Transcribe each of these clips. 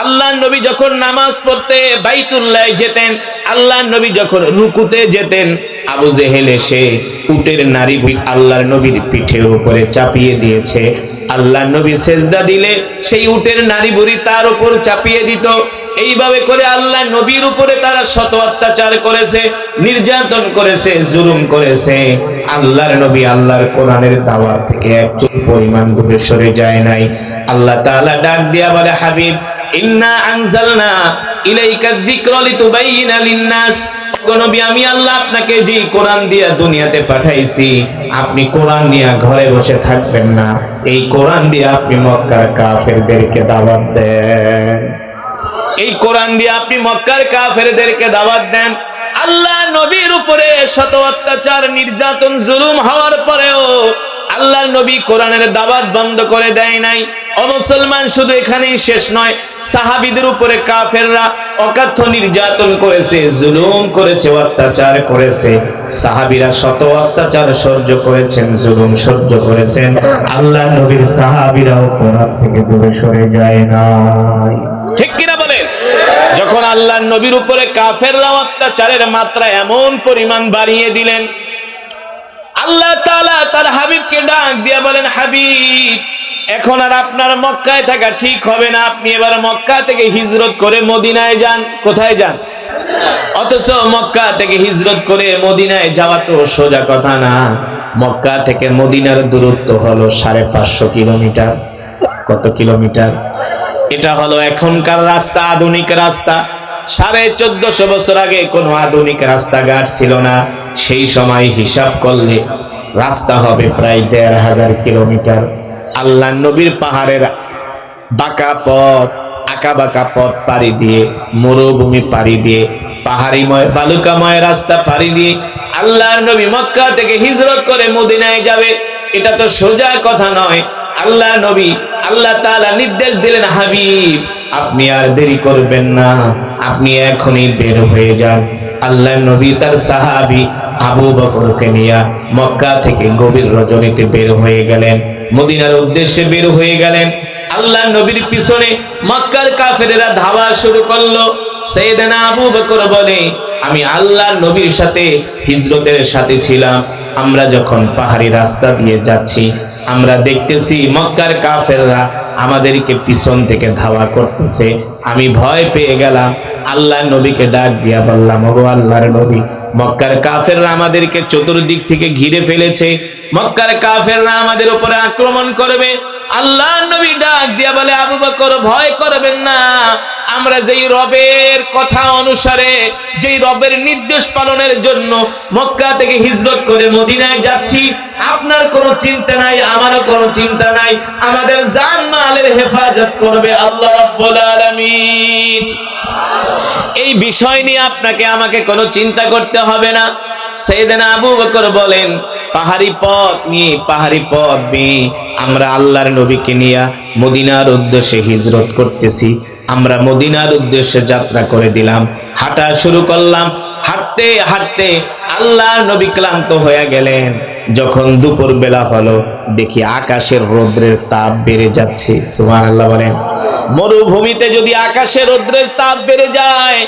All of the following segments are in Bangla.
আল্লাহর নবী যখন নামাজ পড়তে বাইতুল্লাহ যেতেন, আল্লাহর নবী যখন রুকুতে যেতেন, আবু জেহেল এসে উটের নাড়ি আল্লাহর নবীর পিঠের উপরে চাপিয়ে দিয়েছে। আল্লাহর নবী সেজদা দিলে সেই উটের নাড়ি বুড়ি তার উপর চাপিয়ে দিত। এইভাবে করে আল্লাহ নবীর উপরে তারা শত অত্যাচার করেছে, নির্যাতন করেছে, জুলুম করেছে। আল্লাহর নবী আল্লাহর কোরআনের দাওয়াত থেকে একটু পরিমাণ দূরে সরে যায় নাই। আল্লাহ তাআলা ডাক দিয়া বলে, হাবিব, ইন্না আনজালনা ইলাইকা যিকরা লিতুবাইয়িনা লিন-নাস, নবী আমি আল্লাহ আপনাকে যে কোরআন দিয়া দুনিয়াতে পাঠাইছি, আপনি কোরআন নিয়ে ঘরে বসে থাকবেন না, এই কোরআন দিয়ে আপনি মক্কার কাফেরদেরকে দাওয়াত দেন। এই কোরআন দিয়ে আপনি মক্কার কাফেরদেরকে দাওয়াত দেন। আল্লাহ নবীর উপরে শত অত্যাচার, নির্যাতন, জুলুম হওয়ার পরেও আল্লাহর নবী কোরআনের দাওয়াত বন্ধ করে দেয় নাই। ও মুসলমান, শুধু এখানেই শেষ নয়, সাহাবীদের উপরে কাফেররা অকাথ্য নির্যাতন করেছে, জুলুম করেছে, অত্যাচার করেছে। সাহাবীরা শত অত্যাচার সহ্য করেছেন, জুলুম সহ্য করেছেন। আল্লাহর নবীর সাহাবীরাও কোরআন থেকে দূরে সরে যায় নাই। ঠিক কিনা বলেন? যখন আল্লাহর নবীর উপরে কাফেররা অত্যাচারের মাত্রা এমন পরিমাণ বাড়িয়ে দিলেন, আল্লাহ তাআলা তার হাবিবকে ডাক দিয়ে বলেন, হাবিব, এখন আর আপনার মক্কায় থাকা ঠিক হবে না, আপনি এবার মক্কা থেকে হিজরত করে মদিনায় যান। কোথায় যান? অথচ মক্কা থেকে হিজরত করে মদিনায় যাওয়া তো সোজা কথা না। মক্কা থেকে মদিনার দূরত্ব হলো 550 কিলোমিটার। কত কিলোমিটার? এটা হলো এখনকার রাস্তা, আধুনিক রাস্তা। 1450 বছর আগে কোনো আধুনিক রাস্তাঘাট ছিল না। সেই সময় হিসাব করলে রাস্তা হবে প্রায় 1500 কিলোমিটার। আল্লাহ নবীর পাহাড়ের বাঁকা পথ, আঁকা বাঁকা পথ পাড়ি দিয়ে, মরুভূমি পাড়ি দিয়ে, পাহাড়িময় বালুকাময় রাস্তা পাড়ি দিয়ে আল্লাহর নবী মক্কা থেকে হিজরত করে মদিনায় যাবে, এটা তো সোজা কথা নয়। আল্লাহ নবী, আল্লাহ তাআলা নির্দেশ দিলেন, হাবিব, আপনি আর দেরি করবেন না, আপনি এখনই বের হয়ে যান। আল্লাহ নবী তার সাহাবী আবু বকরকে নিয়ে মক্কা থেকে গভীর রজনীতে বের হয়ে গেলেন, মদিনার উদ্দেশ্যে বের হয়ে গেলেন। আল্লাহ নবীর পিছনে মক্কার কাফেরেরা ধাওয়া শুরু করলো। সাইয়েদনা আবু বকর বলে, আমি আল্লাহ নবীর সাথে হিজরতের সাথে ছিলাম। আমরা যখন পাহাড়ি রাস্তা দিয়ে যাচ্ছি, আমরা দেখতেছি মক্কার কাফেররা আমাদেরকে পিছন থেকে ধাওয়া করতেছে। আমি ভয় পেয়ে গেলাম। আল্লাহ নবীকে ডাক দিয়া বললাম, ওগো আল্লাহর নবী, মক্কার কাফেররা আমাদেরকে চতুর্দিক থেকে ঘিরে ফেলেছে, মক্কার কাফেররা আমাদের উপরে আক্রমণ করবে। আল্লাহ নবী ডাক দিয়া বলে, আবু বকর, ভয় করবেন না, আমরা যেই রবের কথা অনুসারে, যেই রবের নির্দেশ পালনের জন্য মক্কা থেকে হিজরত করে মদিনায় যাচ্ছি, আপনার কোনো চিন্তা নাই, আমারও কোনো চিন্তা নাই। আমাদের জান মালের হেফাজত করবে আল্লাহ রাব্বুল আলামিন। এই বিষয় নিয়ে আপনাকে আমাকে কোনো চিন্তা করতে হবে না। সাইয়েদনা আবু বকর বলেন, পাহাড়ি পথ নিয়ে আমরা আল্লাহর নবীকে নিয়ে মদিনার উদ্দেশ্যে হিজরত করতেছি। আমরা মদিনার উদ্দেশ্যে যাত্রা করে দিলাম, হাঁটা শুরু করলাম। হাঁটতে হাঁটতে আল্লাহর নবী ক্লান্ত হয়ে গেলেন। যখন দুপুর বেলা হলো, দেখি আকাশের রৌদ্রের তাপ বেড়ে যাচ্ছে। সুবহানাল্লাহ বলেন। মরুভূমিতে যদি আকাশের রৌদ্রের তাপ বেড়ে যায়,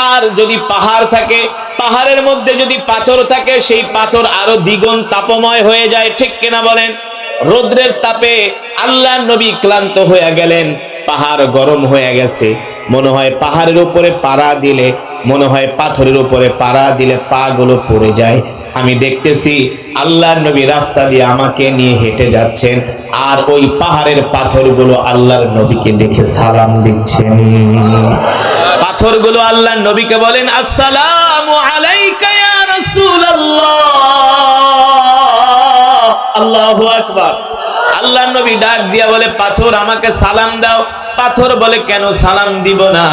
আর যদি পাহাড় থাকে, পাহাড়ের মধ্যে যদি পাথর থাকে, সেই পাথর আরো দ্বিগুণ তাপময় হয়ে যায়। ঠিক কিনা বলেন? রৌদ্রের তাপে আল্লাহর নবী ক্লান্ত হয়ে গেলেন, পাহাড় গরম হয়ে গেছে। মনে হয় পাহাড়ের উপরে পাড়া দিলে, মনে হয় পাথরের উপরে পাড়া দিলে পা গুলো পড়ে যায়। আমি দেখতেছি আল্লাহর নবী রাস্তা দিয়ে আমাকে নিয়ে হেঁটে যাচ্ছেন, আর ওই পাহাড়ের পাথরগুলো আল্লাহর নবীকে দেখে সালাম দিচ্ছেন। পাথরগুলো আল্লাহর নবীকে বলেন, আসসালামু আলাইকা ইয়া রাসূলুল্লাহ। আল্লাহু আকবার। আল্লাহর নবী ডাক দিয়া বলে, পাথর, আমাকে সালাম দাও। পাথর বলে, কেন সালাম দিব না?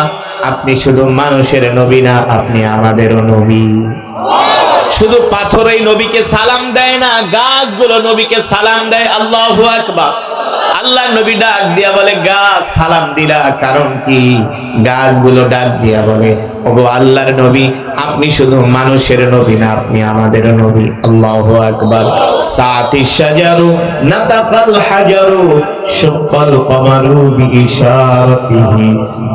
আপনি শুধু মানুষের নবী না, আপনি আমাদেরও নবী। শুধু পাথরই নবীকে সালাম দেয় না, গাছগুলো নবীকে সালাম দেয়। আল্লাহু আকবার। আল্লাহ নবী ডাক দিয়া বলে, গাছ সালাম দিলা কারণ কি? গাছগুলো ডাক দিয়া বলে, ওগো আল্লাহর নবী, আপনি শুধু মানুষের নবী না, আপনি আমাদের নবী। আল্লাহু আকবার। সাতি শাজারু নাতাকাল হাজারু শাক্কাল কমারু বিইশারাতিহি।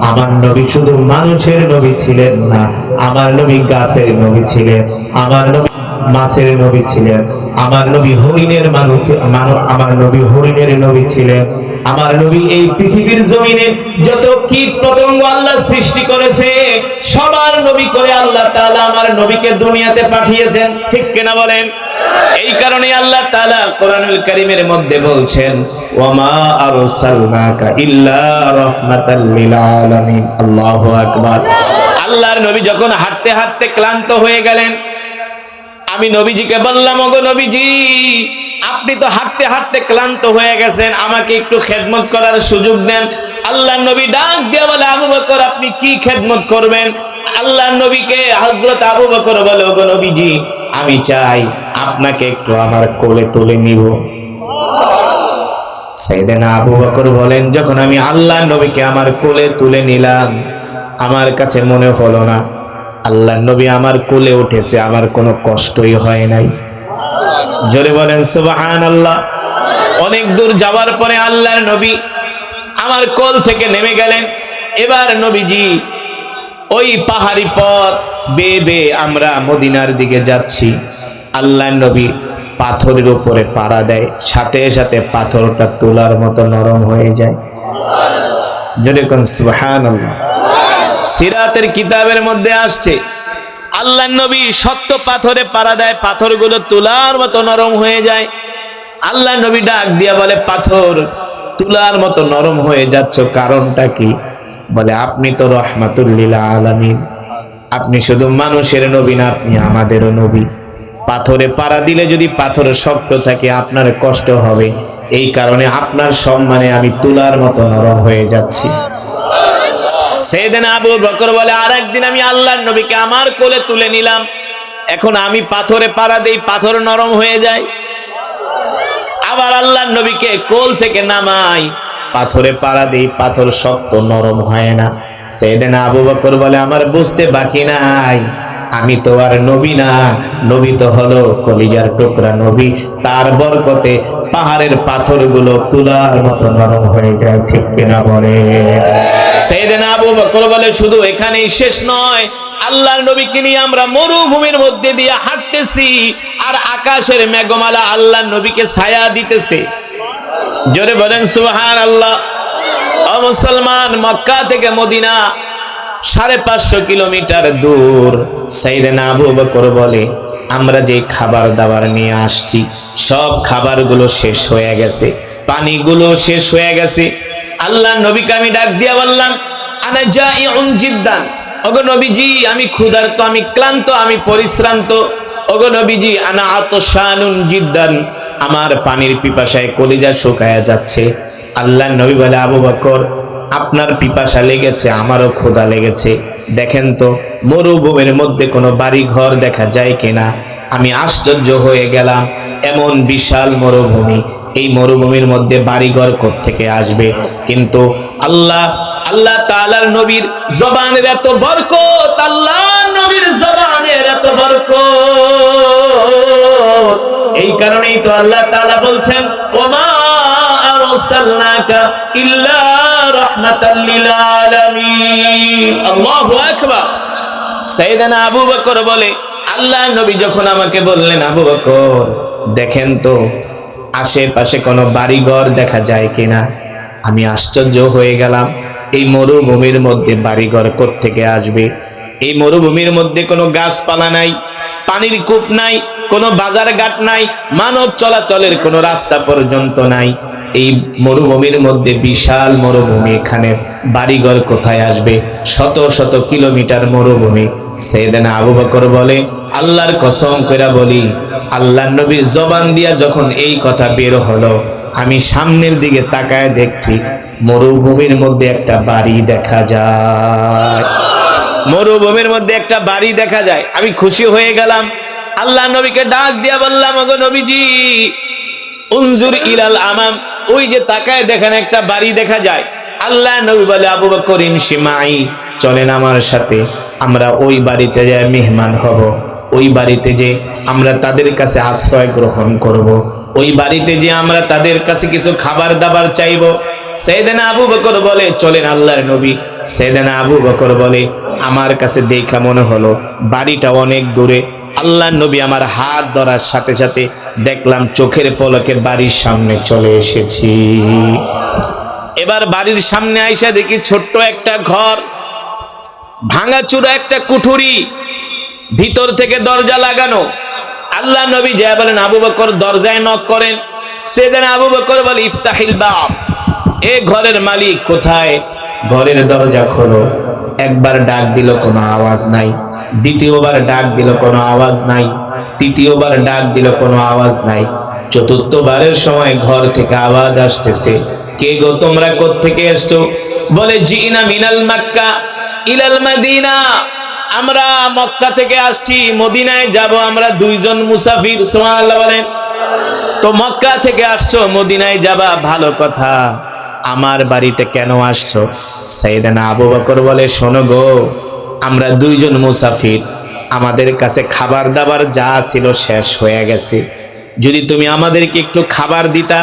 আমার নবী শুধু মানুষের নবী ছিলেন না, আমার নবী গাছের নবী ছিলেন, আমার নবী মাছের নবী ছিলেন, আমার নবী হরিণের মানুষ, আমার নবী হরিণের নবী ছিলেন। আমার নবী এই পৃথিবীর জমিনে যত কীট পতঙ্গ আল্লাহ সৃষ্টি করেছে সবার নবী করে আল্লাহ তাআলা আমার নবীকে দুনিয়াতে পাঠিয়েছেন। ঠিক কিনা বলেন? এই কারণে আল্লাহ তাআলা কোরআনুল কারীমের মধ্যে বলছেন, ওয়ামা আরসালনাকা ইল্লা রাহমাতাল লিল আলামিন। আল্লাহু আকবার। আল্লাহর নবী যখন হাঁটতে হাঁটতে ক্লান্ত হয়ে গেলেন, আমি নবীজিকে বললাম, ওগো নবীজি, আপনি তো হাঁটতে হাঁটতে ক্লান্ত হয়ে গেছেন, আমাকে একটু খেদমত করার সুযোগ দেন। আল্লাহ নবী ডাক দিয়ে বলে, আবু বকর, আপনি কি খেদমত করবেন? আল্লাহ নবীকে হযরত আবু বকর বলে, ওগো নবীজি, আমি চাই আপনাকে একটু আমার কোলে তুলে নিব। সাইয়েদনা আবু বকর বলেন, যখন আমি আল্লাহ নবীকে আমার কোলে তুলে নিলাম, আমার কাছে মনে হলো না আল্লাহ নবী আমার কোলে উঠেছে, আমার কোনো কষ্টই হয় নাই। জোরে বলেন সুবহানাল্লাহ। অনেক দূর যাওয়ার পরে আল্লাহর নবী আমার কোল থেকে নেমে গেলেন। এবার নবীজি ওই পাহাড়ি পথ বেয়ে বেয়ে আমরা মদিনার দিকে যাচ্ছি। আল্লাহর নবী পাথরের উপরে পাড়া দেয়, সাথে সাথে পাথরটা তুলার মতো নরম হয়ে যায়। জোরে কোন সুবহানাল্লাহ। সিরাতের কিতাবের মধ্যে আসছে, আল্লাহর নবী শক্ত পাথরে পাড়া দেয়, পাথরগুলো তুলার মতো নরম হয়ে যায়। আল্লাহর নবী ডাক দিয়া বলে, পাথর তুলার মতো নরম হয়ে যাচ্ছ, কারণটা কি? বলে, আপনি তো রাহমাতুল লিল আলামিন, আপনি শুধু মানুষের নবী না, আপনি আমাদেরও নবী। পাথরে পাড়া দিলে যদি পাথর শক্ত থাকে আপনার কষ্ট হবে, এই কারণে আপনার সম্মানে আমি তুলার মতো নরম হয়ে যাচ্ছি। সাইয়েদনা আবু বকর বলে, আরেকদিন আমি আল্লাহর নবীকে আমার কোলে তুলে নিলাম, এখন আমি পাথরে পাড়া দেই, পাথর নরম হয়ে যায়। আবার আল্লাহর নবীকে কোল থেকে নামাই, পাথরে পাড়া দেই, পাথর শক্ত নরম হয় না। সাইয়েদনা আবু বকর বলে, আমার বুঝতে বাকি নাই, আমি তো আর নবী না, নবী তো হলো কলিজার টুকরা নবী, তার বরকতে পাহাড়ের পাথরগুলো তুলার মতো নরম হয়ে যায়। ঠিক কিনা বলে? সাইয়েদনা আবু বকর বলে, শুধু এখানেই শেষ নয়, আল্লাহর নবীকে নিয়ে আমরা মরুভূমির মধ্যে দিয়ে হাঁটতেছি, আর আকাশের মেঘমালা আল্লাহর নবীকে ছায়া দিতেছে। জোরে বলেন সুবহানাল্লাহ। ও মুসলমান, মক্কা থেকে মদিনা 550 কিলোমিটার দূর। সাইয়েদনা আবু বকর বলে, আমরা যে খাবার দাবার নিয়ে আসছি সব খাবারগুলো শেষ হয়ে গেছে, পানিগুলো শেষ হয়ে গেছে। আল্লাহ নবীকে আমি ডাক দিয়া বললাম, আনা জাইউন জিদ্দান, ওগো নবীজি, আমি ক্ষুধার্ত, আমি ক্লান্ত, আমি পরিশ্রান্ত। ওগো নবীজি, আনা আতশানুন জিদ্দান, আমার পানির পিপাসায় কলিজা শুকায়া যাচ্ছে। আল্লাহ নবী বলে, আবু বকর, আপনার পিপাসা লেগেছে, আমারও ক্ষুধা লেগেছে, দেখেন তো মরুভূমির মধ্যে কোনো বাড়ি ঘর দেখা যায় কিনা। আমি আশ্চর্য হয়ে গেলাম, এমন বিশাল মরুভূমি, এই মরুভূমির মধ্যে বাড়িঘর কোত্থেকে আসবে? কিন্তু আল্লাহ তাআলার নবীর জবানের এত বরকত, আল্লাহর নবীর জবানের এত বরকত, এই কারণেই তো আল্লাহ তাআলা বলছেন, ওমা আরসালনাকা ইল্লা রাহমাতাল লিল আলামিন। আল্লাহু আকবার। সাইয়েদনা আবু বকর বলে, আল্লাহর নবী যখন আমাকে বললেন, আবু বকর, দেখেন তো আশেপাশে কোনো বাড়িঘর দেখা যায় কিনা। আমি আশ্চর্য হয়ে গেলাম, এই মরুভূমির মধ্যে বাড়িঘর কোত্থেকে আসবে? এই মরুভূমির মধ্যে কোনো গাছপালা নাই, পানির কূপ নাই, কোনো বাজার ঘাট নাই, মানব চলাচলের কোনো রাস্তা পর্যন্ত নাই। এই মরুভূমির মধ্যে বিশাল মরুভূমি, এখানে বাড়িঘর কোথায় আসবে? শত শত কিলোমিটার মরুভূমি। সাইয়েদনা আবু বকর বলে, আল্লাহর কসম কইরা বলি, আল্লাহর নবীর জবান দিয়া যখন এই কথা বের হলো, আমি সামনের দিকে তাকায় দেখছি মরুভূমির মধ্যে একটা বাড়ি দেখা যায়। মরুভূমির মধ্যে একটা বাড়ি দেখা যায়। আমি খুশি হয়ে গেলাম। আল্লাহ নবীকে ডাক দিয়া বললাম, ওগো নবীজি, উনজুর ইলাল আমাম, ওই যে তাকায় দেখেন একটা বাড়ি দেখা যায়। আল্লাহ নবী বলে আবু বকর ইমশি মাই, চলেন আমার সাথে, আমরা ওই বাড়িতে যাই মেহমান হব, ওই বাড়িতে যে আমরা তাদের কাছে আশ্রয় গ্রহণ করব, ওই বাড়িতে যে আমরা তাদের কাছে কিছু খাবার দাবার চাইব। সাইয়েদনা আবু বকর বলে চলেন আল্লাহর নবী। সাইয়েদনা আবু বকর বলে আমার কাছে দেখা মনে হলো বাড়িটা অনেক দূরে। আল্লাহর নবী আমার হাত ধরার সাথে সাথে দেখলাম চোখের পলকে বাড়ির সামনে চলে এসেছি। এবার বাড়ির সামনে আইসা দেখি ছোট্ট একটা ঘর, ভাঙাচুরা একটা কুঠুরি, ভিতর থেকে দরজা লাগানো। আল্লাহ নবী যা বলেন আবু বকর দরজায় নক করেন। সাইয়েদনা আবু বকর বলে ইফতাহিল বাব, এ ঘরের মালিক কোথায়? ঘরের দরজা খোলো। একবার ডাক দিল কোনো আওয়াজ নাই, দ্বিতীয়বার ডাক দিল কোনো আওয়াজ নাই, তৃতীয়বার ডাক দিল কোনো আওয়াজ নাই, চতুর্থবারের সময় ঘর থেকে আওয়াজ আসতেছে, কে গো তোমরা কোত্থেকে এসছো? বলে জিনা মিনাল মক্কা ইলাল মদিনা, আমরা মক্কা থেকে আসছি, মদিনায় যাব, আমরা দুইজন মুসাফির। সুবহানাল্লাহ বলেন। তো মক্কা থেকে আসছো, মদিনায় যাবা, ভালো কথা, আমার বাড়িতে কেন আসছো? সাইয়েদনা আবু বকর বলে শোনো গো, আমরা দুইজন মুসাফির, আমাদের কাছে খাবার দাবার যা ছিল শেষ হয়ে গেছে, যদি তুমি আমাদেরকে একটু খাবার দিতা।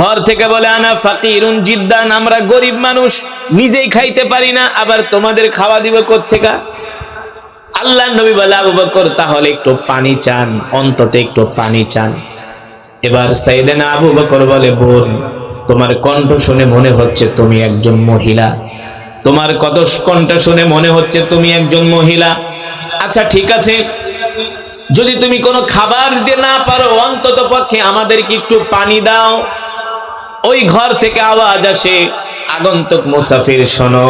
ঘর থেকে বলে আনা ফাকিরুন জিদ্দান, আমরা গরিব মানুষ, নিজেই খাইতে পারি না, আবার তোমাদের খাওয়া দিব কোত্থেকে? আল্লাহ নবী বলে আবু বকর তাহলে একটু পানি চান, অন্তত একটু পানি চান। এবার সাইয়েদনা আবু বকর বলে বোন, তোমার কণ্ঠ শুনে মনে হচ্ছে তুমি একজন মহিলা, তোমার কণ্ঠ শুনে মনে হচ্ছে তুমি একজন মহিলা। আচ্ছা ঠিক আছে, যদি তুমি কোনো খাবার দিতে না পারো, অন্তত পক্ষে আমাদেরকে একটু পানি দাও। ওই ঘর থেকে আওয়াজ আসে, আগন্তুক মুসাফির শোনো,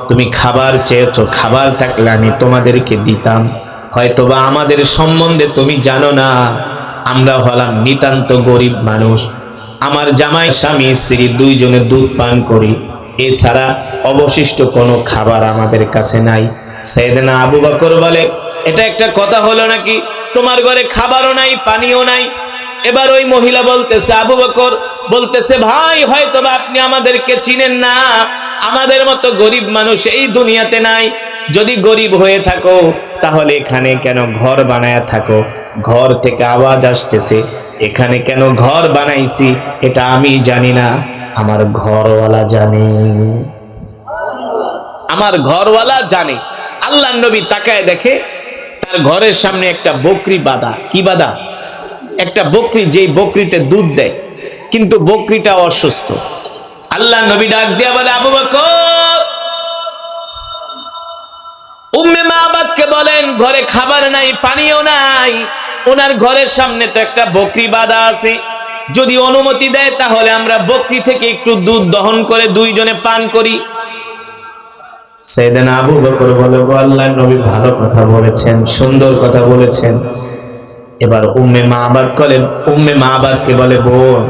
তুমি খাবার চেয়েছো, খাবার থাকলে আমি তোমাদেরকে দিতাম, হয়তোবা আমাদের সম্বন্ধে তুমি জানো না, আমরা হলাম নিতান্ত গরিব মানুষ, আমার জামাই স্বামী স্ত্রী দুইজনে দুধ পান করি, এছাড়া অবশিষ্ট কোনো খাবার আমাদের কাছে নাই। সাইয়েদনা আবু বকর বলে এটা একটা কথা হলো নাকি, তোমার ঘরে খাবারও নাই পানিও নাই। এবার ওই মহিলা বলতেছে, আবু বকর বলতেছে ভাই হয়তোবা আপনি আমাদেরকে চিনেন না, আমাদের মতো গরিব মানুষ এই দুনিয়াতে নাই, যদি গরিব হয়ে থাকো তাহলে এখানে কেন ঘর বানায়া থাকো? ঘর থেকে আওয়াজ আসতেছে, এখানে কেন ঘর বানাইছি এটা আমি জানি না, আমার ঘরওয়ালা জানে, আমার ঘরওয়ালা জানে। আল্লাহর নবী তাকায় দেখে তার ঘরের সামনে একটা বকরি বাঁধা। কি বাঁধা? একটা বকরি, যেই বকরিতে দুধ দেয়, কিন্তু বকরিটা অসুস্থ। আল্লাহর নবী ডাক দিয়া বলে আবু বকর, উম্মে মাবাদকে বলেন ঘরে খাবার নাই পানিও নাই, ওনার ঘরের সামনে তো একটা বকরি বাঁধা আছে, যদি অনুমতি দেয় তাহলে আমরা বকরি থেকে একটু দুধ দহন করে দুইজনে পান করি। সাইয়েদনা আবু বকর বলে আল্লাহর নবী ভালো কথা বলেছেন, সুন্দর কথা বলেছেন। এবার উম্মে মাবাদকে বলে বোন,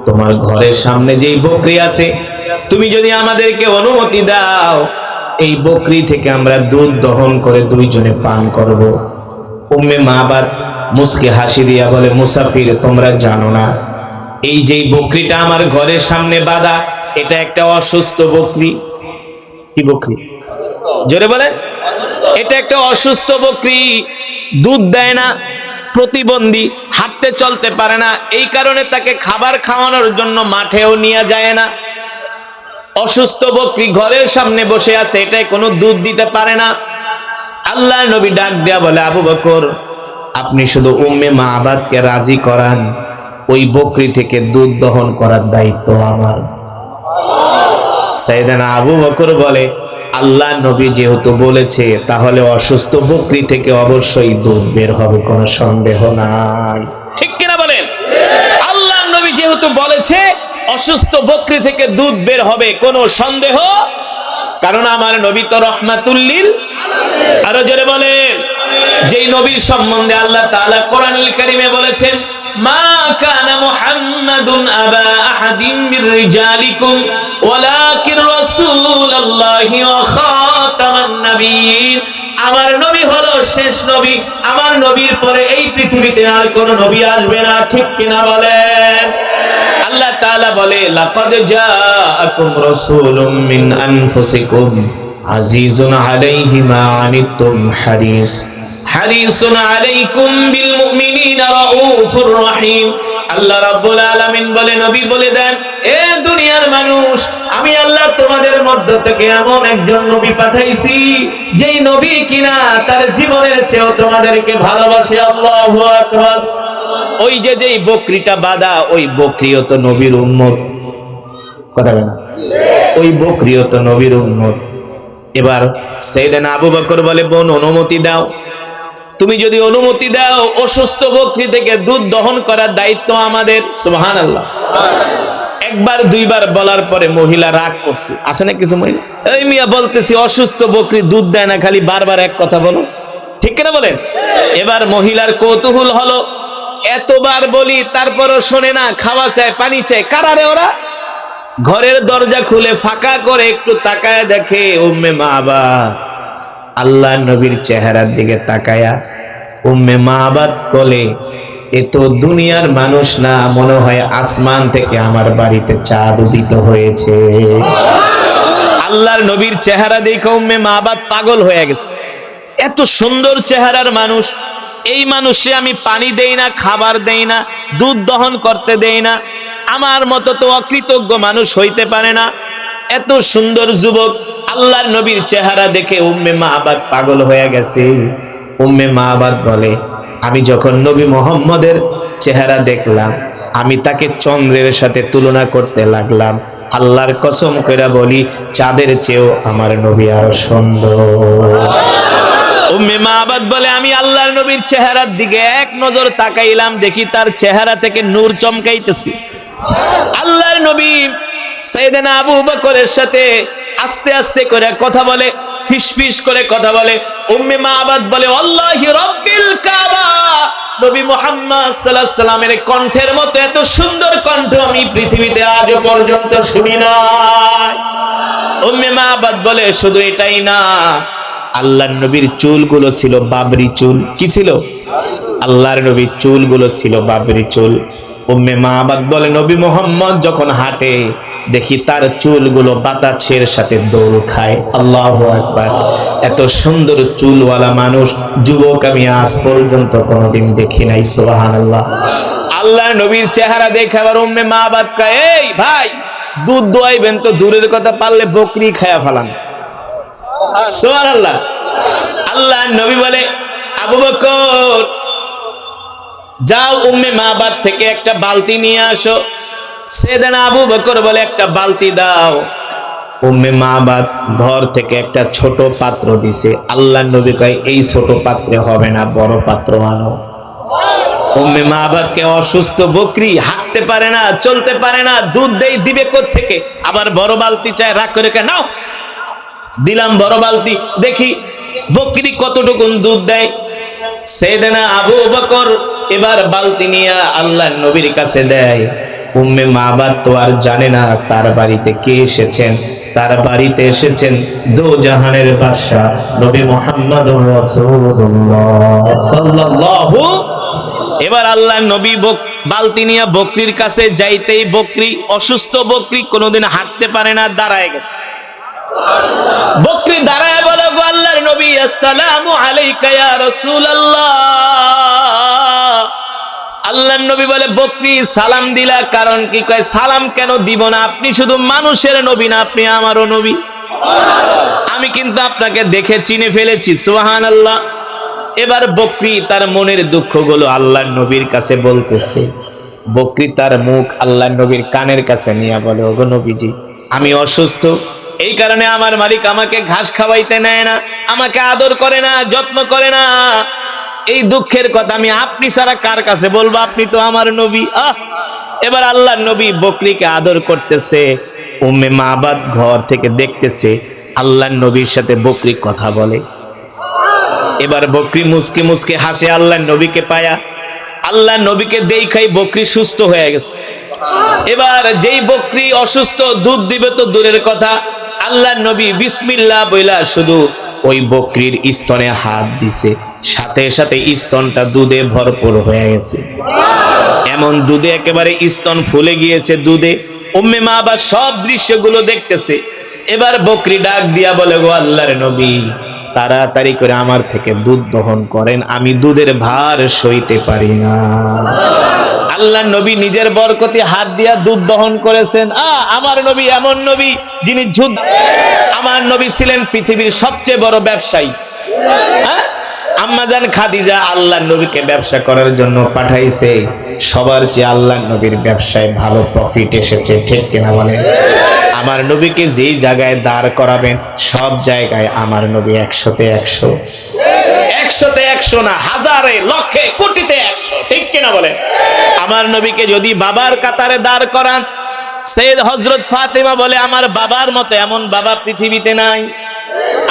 তোমার ঘরের সামনে যেই বকরি আছে, তুমি যদি আমাদেরকে অনুমতি দাও, এই বকরি থেকে আমরা দুধ দহন করে দুইজনে পান করব। উম্মে মাবাদ মুস্কি হাসি দিয়া বলে মুসাফির তোমরা জানো না, এই যেই বকরিটা আমার ঘরের সামনে বাঁধা, এটা একটা অসুস্থ বকরি। কি বকরি? জোরে বলেন। এটা একটা অসুস্থ বকরি, দুধ দেয় না, প্রতিবন্ধী, হাঁটতে চলতে পারে না, এই কারণে তাকে খাবার খাওয়ানোর জন্য মাঠেও নিয়ে যায় না। অসুস্থ বকরি ঘরের সামনে বসে আছে, এটাই কোনো দুধ দিতে পারে না। আল্লাহর নবী ডাক দেয়া বলে আবু বকর, আপনি শুধু উম্মে মাবাদকে রাজি করান, ওই বকরি থেকে দুধ দহন করার দায়িত্ব আমার। সাইয়েদনা আবু বকর বলে আল্লাহ নবী যেহেতু বলেছে, তাহলে অসুস্থ বকরি থেকে অবশ্যই দুধ বের হবে, কোনো সন্দেহ নাই। ঠিক কিনা বলেন? আল্লাহ নবী যেহেতু বলেছে অসুস্থ বকরি থেকে দুধ বের হবে, কোনো সন্দেহ, কারণ আমার নবী তো রহমাতুল লিল, আরো জোরে বলেন, যেই নবীর সম্বন্ধে আল্লাহ তাআলা কোরআনুল কারীমে বলেছেন মা কানা মুহাম্মাদুন আবা আহাদিম মির রিজালিকুম ওয়ালাকিন রাসূলুল্লাহি ওয়া খাতামান নাবিয়্যিন। আমার নবী হলো শেষ নবী, আমার নবীর পরে এই পৃথিবীতে আর কোন নবী আসবে না, ঠিক কিনা বলেন? আল্লাহ তাআলা বলে লাকাদ জাআকুম রাসূলুম মিন আনফুসিকুম আজিজুন আলাইহি মা আনিতুম হারিসুন আলাইকুম বিল মুমিনিনা রাউফুর রহিম। আল্লাহ রাব্বুল আলামিন বলে নবী বলে দেন, এ দুনিয়ার মানুষ, আমি আল্লাহ তোমাদের মধ্য থেকে এমন একজন নবী পাঠাইছি যেই নবী কিনা তার জীবনের চেয়েও তোমাদেরকে ভালোবাসে। আল্লাহু আকবার। ওই যে যেই বকরিটা বাঁধা, ওই বকরিও তো নবীর উম্মত, কথা বলে না? ওই বকরিও তো নবীর উম্মত। এবার সাইয়েদনা আবু বকর বলে, বোন অনুমতি দাও, তুমি যদি অনুমতি দাও অসুস্থ বকরি থেকে দুধ দহন করার দায়িত্ব আমাদের। সুবহানাল্লাহ। একবার দুইবার বলার পরে মহিলা রাগ করছে, আছে না কিছু মহিলা, এই মিয়া বলতেছি অসুস্থ বকরি দুধ দেয় না, খালি বারবার এক কথা বলো, ঠিক কিনা বলেন? এবার মহিলার কৌতূহল হলো, এতবার বলি তারপরও শোনে না, খাওয়া চায়, পানি চায়, কারারে ওরা? ঘরের দরজা খুলে ফাঁকা করে একটু তাকায় দেখে উম্মে মাবাদ আল্লাহ নবীর চেহারার দিকে তাকায়া উম্মে মাবাদ বলে, এ তো দুনিয়ার মানুষ না, মনে হয় আসমান থেকে আমার বাড়িতে চাঁদ উদিত হয়েছে। আল্লাহর নবীর চেহারা দেখে উম্মে মাবাদ পাগল হয়ে গেছে। এত সুন্দর চেহারার মানুষ, এই মানুষে আমি পানি দেই না, খাবার দেই না, দুধ দহন করতে দেই না, আমার মতো তো অকৃতজ্ঞ মানুষ হইতে পারে না। এত সুন্দর যুবক, আল্লাহর নবীর চেহারা দেখে উম্মে মাবাদ পাগল হয়ে গেছে। উম্মে মাবাদ বলে, আমি যখন নবী মুহাম্মদের চেহারা দেখলাম, আমি তাকে চন্দ্রের সাথে তুলনা করতে লাগলাম। আল্লাহর কসম করে বলি, চাঁদের চেয়েও আমার নবী আরো সুন্দর। উম্মে মাবাদ বলে, আমি আল্লাহর নবীর চেহারার দিকে এক নজর তাকাইলাম, দেখি তার চেহারা থেকে নূর চমকাইতেছে। আল্লাহর নবী সাইয়েদনা আবু বকরের সাথে আস্তে আস্তে করে কথা বলে, ফিসফিস করে কথা বলে। উম্মে মাবাদ বলে, আল্লাহি রাব্বিল কাবা, নবী মুহাম্মদ সাল্লাল্লাহু আলাইহি সাল্লামের কণ্ঠের মতো এত সুন্দর কণ্ঠ আমি পৃথিবীতে আজ পর্যন্ত শুনি নাই। উম্মে মাবাদ বলে, শুধু এটাই না, আল্লাহর নবীর চুলগুলো ছিল বাবরি চুল। কি ছিল? আল্লাহর নবীর চুলগুলো ছিল বাবরি চুল। উম্মে মাবাদ বলে, নবী মুহাম্মদ যখন হাঁটে দেখি তার চুলগুলো বাতাসের সাথে দোল খায়। আল্লাহু আকবার। এত সুন্দর চুলওয়ালা মানুষ যুবক আমি আজ পর্যন্ত কোনোদিন দেখি নাই। সুবহানাল্লাহ। আল্লাহর নবীর চেহারা দেখে আবার উম্মে মাবাদ কয়, এই ভাই, দুধ দোয়াইবেন তো দূরের কথা, পারলে বকরি খায়া ফেলান। সুবহানাল্লাহ। আল্লাহর নবী বলে, আবু বকর যাও উম্মে মাবাদ থেকে একটা বালতি নিয়ে আসো। সাইয়েদনা আবু বকর বলে, একটা বালতি দাও। উম্মে মাবাদ ঘর থেকে একটা ছোট পাত্র দিছে। আল্লাহর নবী কয়, এই ছোট পাত্রে হবে না, বড় পাত্র আনো। উম্মে মাবাদকে অসুস্থ বকরি, হাঁটতে পারে না, চলতে পারে না, দুধ দিবে কোত্থেকে? আবার বড় বালতি চায়, রাগ করে নাও, দিলাম বড় বালতি, দেখি বকরি কতটুকুন দুধ দেয়। সাইয়েদনা আবু বকর এবার বালতি নিয়ে আল্লাহর নবীর কাছে দেয়। উম্মে মাবাদ তো আর জানে না তার বাড়িতে কে এসেছেন। তার বাড়িতে এসেছেন দো জাহানের বাদশা নবী মুহাম্মদুর রাসূলুল্লাহ সাল্লাল্লাহু। এবার আল্লাহর নবী বালতি নিয়ে বকরির কাছে যাইতেই, বকরি অসুস্থ, বকরি কোনোদিন হাঁটতে পারে না, দাঁড়ায় গেছে। বকরি দাঁড়ায় বলে, গো আল্লাহর নবী, আসসালামু আলাইকা ইয়া রাসূলুল্লাহ। আল্লাহর নবী বলে, বকরি সালাম দিলা কারণ কি? কয়, সালাম কেন দিব না, আপনি শুধু মানুষের নবী না, আপনি আমারও নবী। আমি কিন্তু আপনাকে দেখে চিনে ফেলেছি। সুবহানাল্লাহ। এবার বকরি তার মনের দুঃখগুলো আল্লাহর নবীর কাছে বলতেছে। বকরি তার মুখ আল্লাহর নবীর কানের কাছে নিয়ে বলে, ওগো নবীজি, আমি অসুস্থ, এই কারণে আমার মালিক আমাকে ঘাস খাওয়াইতে নেয় না, আমাকে আদর করে না, যত্ন করে না। এই দুঃখের কথা আমি আপনি ছাড়া কার কাছে বলবো? আপনি তো আমার নবী। এবার আল্লাহর নবী বকরিকে আদর করতেছে। উম্মে মাবাদ ঘর থেকে দেখতেছে আল্লাহর নবীর সাথে বকরি কথা বলে। এবার বকরি মুসকে মুসকে হাসে আল্লাহর নবীকে পায়া। আল্লাহর নবীকে দেখাই বকরি সুস্থ হয়ে গেছে। এবার যেই বকরি অসুস্থ, দুধ দিবে তো দূরের কথা, আল্লাহর নবী বিসমিল্লাহ বইলা শুধু ওই বকরির স্তনে হাত দিছে, সাথে সাথে স্তনটা দুধে ভরপুর হয়ে গেছে। এমন দুধে একেবারে স্তন ফুলে গিয়েছে দুধে। উম্মে মাহবাব সব দৃশ্যগুলো দেখতেছে। এবার বকরি ডাক দিয়া বলে, গো আল্লাহর নবী, তাড়াতাড়ি করে আমার থেকে দুধ দহন করেন, আমি দুধের ভার সইতে পারি না। আল্লাহর নবী নিজের বরকতে হাত দিয়া দুধ দহন করেছেন। আমার নবী এমন নবী যিনি যুদ্ধ, আমার নবী ছিলেন পৃথিবীর সবচেয়ে বড় ব্যবসায়ী। আম্মাজান খাদিজা আল্লাহর নবীকে ব্যবসা করার জন্য পাঠাইছে। সবার চেয়ে আল্লাহর নবীর ব্যবসায় ভালো প্রফিট এসেছে, ঠিক কিনা বলেন? আমার নবীকে যেই জায়গায় দাঁড় করাবেন সব জায়গায় আমার নবী 100-তে 100, 100-তে 100 না, হাজারে লক্ষে কোটিতে 100, ঠিক কিনা বলেন? আমার নবীকে যদি বাবার কাতারে দাঁড় করান, সৈয়দ হযরত ফাতেমা বলে, আমার বাবার মতো এমন বাবা পৃথিবীতে নাই।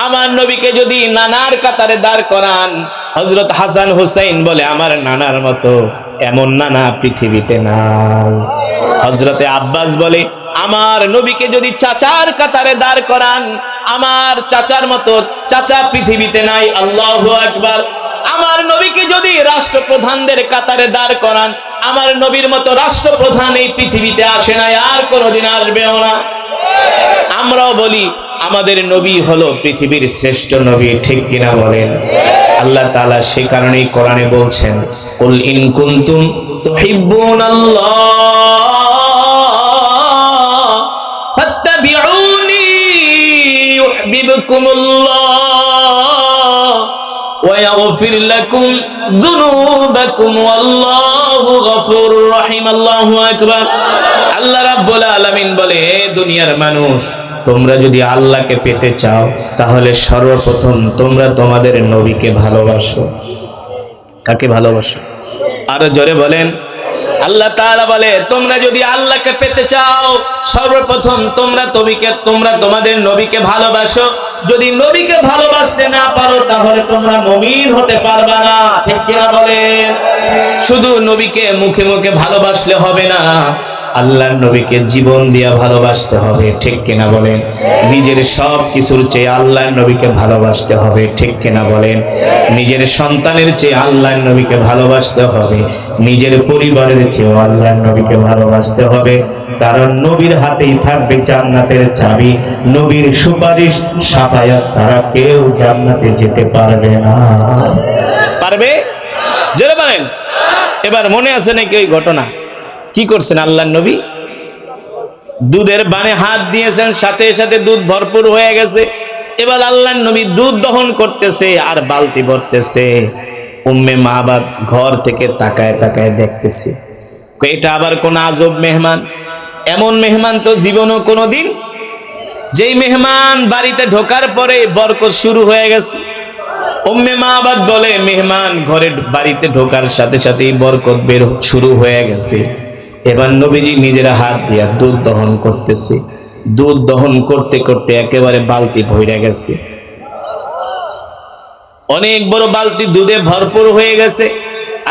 আমার নবীকে যদি নানার কাতারে দাঁড় করান, হযরত হাসান হুসাইন বলে, আমার নানার মতো এমন নানা পৃথিবীতে নাই। হযরতে আব্বাস বলে, আমার নবীকে যদি চাচার কাতারে দাঁড় করান, আমার চাচার মতো চাচা পৃথিবীতে নাই। আল্লাহু আকবার। আমার নবীকে যদি রাষ্ট্রপ্রধানদের কাতারে দাঁড় করান, আমার নবীর মতো রাষ্ট্রপ্রধান এই পৃথিবীতে আসে নাই, আর কোনোদিন আসবেও না। আমরাও বলি আমাদের নবী হলো পৃথিবীর শ্রেষ্ঠ নবী, ঠিক কিনা বলেন? আল্লাহ তাআলা সেই কারণেই কোরআনে বলছেন, কুল ইন কুনতুম তুহিব্বুনাল্লাহ ফাত্তাবিউনি ইউহিব্বুকুমুল্লাহ ওয়া ইয়াগফির লাকুম যুনুবাকুম ওয়াল্লাহু গফুরুর রহিম। আল্লাহু আকবার। আল্লাহ রাব্বুল আলামিন বলে, হে দুনিয়ার মানুষ, তোমরা যদি আল্লাহকে পেতে চাও তাহলে সর্বপ্রথম তোমরা তোমাদের নবীকে ভালোবাসো। কাকে ভালোবাসো? আরো জোরে বলেন। আল্লাহ তাআলা বলে, তোমরা যদি আল্লাহকে পেতে চাও সর্বপ্রথম তোমরা তোমাদের নবীকে ভালোবাসো। যদি নবীকে ভালোবাসতে না পারো তাহলে তোমরা মুমিন হতে পারবে না, ঠিক কিনা বলেন? শুধু নবীকে মুখে মুখে ভালোবাসলে হবে না, আল্লাহর নবীকে জীবন দিয়া ভালোবাসতে হবে, ঠিক কিনা বলেন? নিজের সব কিছুর চেয়ে আল্লাহর নবীকে ভালোবাসতে হবে, ঠিক কিনা বলেন? নিজের সন্তানের চেয়ে আল্লাহর নবীকে ভালোবাসতে হবে, নিজের পরিবারের চেয়ে আল্লাহর নবীকে ভালোবাসতে হবে। কারণ নবীর হাতেই থাকবে জান্নাতের চাবি। নবীর সুপারিশ সাফায়াত ছাড়া কেউ জান্নাতে যেতে পারবে না। পারবে? জোরে বলেন। এবার মনে আছে নাকি ওই ঘটনা? কি করছেন আল্লাহর নবী? দুধের বানে হাত দিয়েছেন, সাথে সাথে দুধ ভরপুর হয়ে গেছে। এবার আল্লাহর নবী দুধ দহন করতেছে আর বালতি ভরতেছে। উম্মে মাহবাব ঘর থেকে তাকায় তাকায় দেখতেছে, এটা আবার কোন আজব মেহমান। এমন মেহমান তো জীবনও কোনোদিন। যেই মেহমান বাড়িতে ঢোকার পরে বরকত শুরু হয়ে গেছে। উম্মে মাহবাব বলে, মেহমান ঘরে বাড়িতে ঢোকার সাথে সাথেই বরকত বের শুরু হয়ে গেছে। এবার নবীজি নিজের হাত দিয়া দুধ দহন করতেছে। দুধ দহন করতে করতে একেবারে বালতি ভরে গেছে। অনেক বড় বালতি দুধে ভরপুর হয়ে গেছে।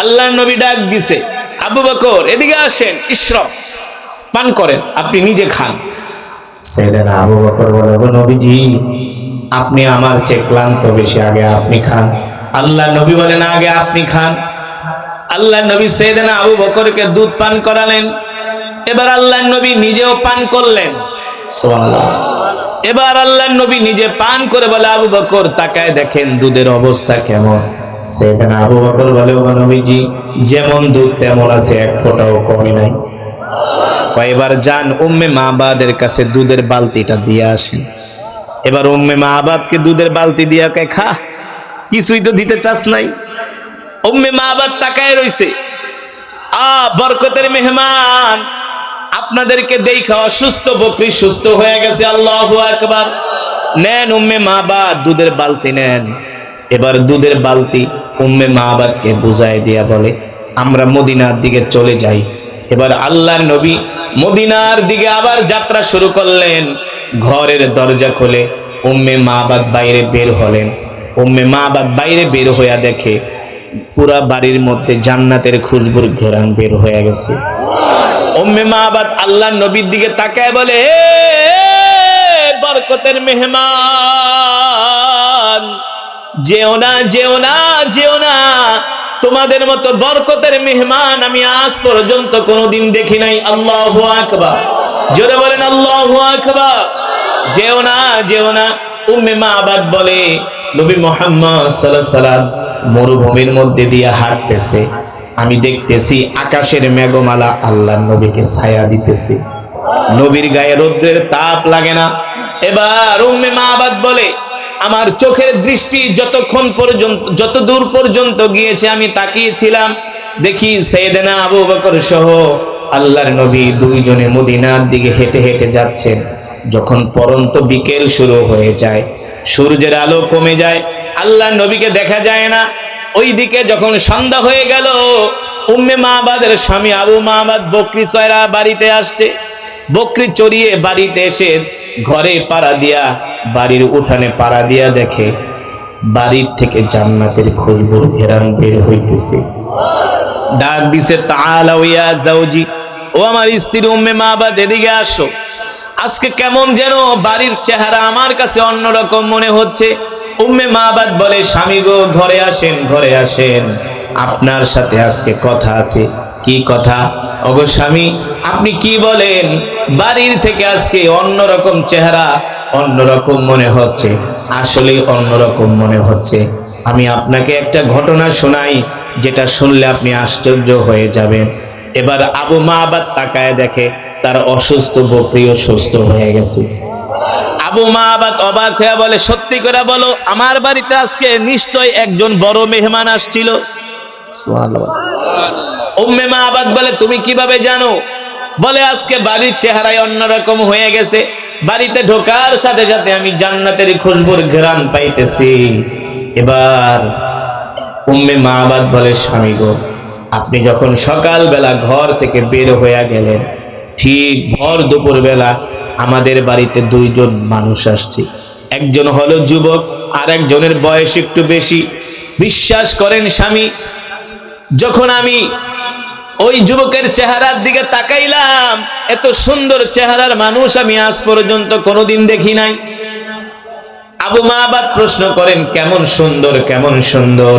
আল্লাহর নবী ডাক দিছে, আবু বকর এদিকে আসেন, ইশরাব, পান করেন, আপনি নিজে খান। সাইয়েদনা আবু বকর বলে, নবীজি আপনি আমার চেয়ে ক্লান্ত বেশি, আগে আপনি খান। আল্লাহর নবী বলেন, আগে আপনি খান। আল্লাহর নবী সাইয়েদনা আবু বকরকে দুধ পান করালেন। এবার আল্লাহর নবী নিজেও পান করলেন। সুবহানাল্লাহ। এবার আল্লাহর নবী নিজে পান করে বলে, আবু বকর তাকায় দেখেন দুধের অবস্থা কেমন। সাইয়েদনা আবু বকর বলে, ও নবীজি যেমন দুধ তেমন আছে, এক ফোঁটাও কমে নাই। কয়েকবার যান উম্মে মাহবাদের কাছে দুধের বালতিটা দিয়ে আসেন। এবার উম্মে মাহবাদকে দুধের বালতি দিয়া কয়, খা, কিছুই তো দিতে চাস নাই। উম্মে মাহবাদ তাকায় রইছে। বরকতের মেহমান, আপনাদেরকে দেখা অসুস্থ বকরি সুস্থ হয়ে গেছে। আল্লাহু আকবার। নেন উম্মে মাহবাদ দুধের বালতি নেন। এবার দুধের বালতি উম্মে মাহবাদকে বুঝায় দিয়া বলে, আমরা মদিনার দিকে চলে যাই। এবার আল্লাহর নবী মদিনার দিকে আবার যাত্রা শুরু করলেন। ঘরের দরজা খুলে উম্মে মাহবাদ বাইরে বের হলেন। উম্মে মাহবাদ বাইরে বের হইয়া দেখে পুরা বাড়ির মধ্যে জান্নাতের খুশবুর ঘেরান বের হয়ে গেছে। উম্মে মাহবাদ আল্লাহর নবীর দিকে তাকায় বলে, বরকতের মেহমান, যেও না, যেও না, যেও না, তোমাদের মতো বরকতের মেহমান আমি আজ পর্যন্ত কোনোদিন দেখি নাই। আল্লাহু আকবার, জোরে বলেন আল্লাহু আকবার। যেও না, যেও না। উম্মে মাবাদ বলে নবী মুহাম্মদ সাল্লাল্লাহু আলাইহি সাল্লাম মরুভূমির মধ্যে দিয়ে হাঁটতেছে, আমি দেখতেছি আকাশের মেঘমালা আল্লাহর নবীকে ছায়া দিতেছে, নবীর গায়ে রোদ্রের তাপ লাগে না। এবার উম্মে মাবাদ বলে আমার চোখের দৃষ্টি যতক্ষণ পর্যন্ত, যত দূর পর্যন্ত গিয়েছে আমি তাকিয়েছিলাম, দেখি সাইয়েদনা আবু বকর সহ আল্লাহর নবী দুইজনে মদিনার দিকে হেঁটে হেঁটে যাচ্ছেন। যখন পরন্ত বিকেল শুরু হয়ে যায়, সূর্যের আলো কমে যায়, আল্লাহর নবীকে দেখা যায় না। ওইদিকে যখন সন্ধ্যা হয়ে গেল, উম্মে মাবাদের স্বামী আবু মাবাদ বকরি চড়া বাড়িতে আসছে। বকরি চড়িয়ে বাড়িতে এসে ঘরে পাড়া দিয়া, বাড়ির উঠানে পাড়া দিয়া দেখে বাড়ির থেকে জান্নাতের খুশবুর ঘেরান বের হইতেছে। ডাক দিছে তাআলা ইয়া যাওজি, ও আমার স্ত্রী উম্মে মাবাদ এদিকে আসো। আজকে কেমন যেন বাড়ির চেহারা আমার কাছে অন্যরকম মনে হচ্ছে। উম্মে মাবাদ বলে স্বামী গো, ঘরে আসেন, ঘরে আসেন, আপনার সাথে আজকে কথা আছে। কি কথা? ওগো স্বামী, আপনি কি বলেন? বাড়ির থেকে আজকে অন্যরকম চেহারা, অন্যরকম মনে হচ্ছে। আসলে অন্যরকম মনে হচ্ছে। আমি আপনাকে একটা ঘটনা শোনাই, যেটা শুনলে আপনি আশ্চর্য হয়ে যাবেন। এবার আবু মাবাদ তাকায় দেখে তার অসুস্থ বকরিও সুস্থ হয়ে গেছে। আবু মাবাদ অবাক হয়ে বলে সত্যি করে বলো, আমার বাড়িতে আজকে নিশ্চয় একজন বড় মেহমান আসছিল। সুবহানাল্লাহ। উম্মে মাবাদ বলে তুমি কিভাবে জানো? বলে আজকে বাড়ির চেহারায় অন্যরকম হয়ে গেছে, বাড়িতে ঢোকার সাথে সাথে আমি জান্নাতের খুশবুর ঘ্রাণ পাইতেছি। এবার উম্মে মাবাদ বলে স্বামী গো, আপনি যখন সকালবেলা ঘর থেকে বের হয়ে গেলেন, ঠিক ভর দুপুর বেলা আমাদের বাড়িতে দুইজন মানুষ আসছে। একজন হলো যুবক, আর একজনের বয়স একটু বেশি। বিশ্বাস করেন স্বামী, যখন আমি ওই যুবকের চেহারার দিকে তাকাইলাম, এত সুন্দর চেহারার মানুষ আমি আজ পর্যন্ত কোনোদিন দেখি নাই। আবু মাবাদ প্রশ্ন করেন কেমন সুন্দর, কেমন সুন্দর?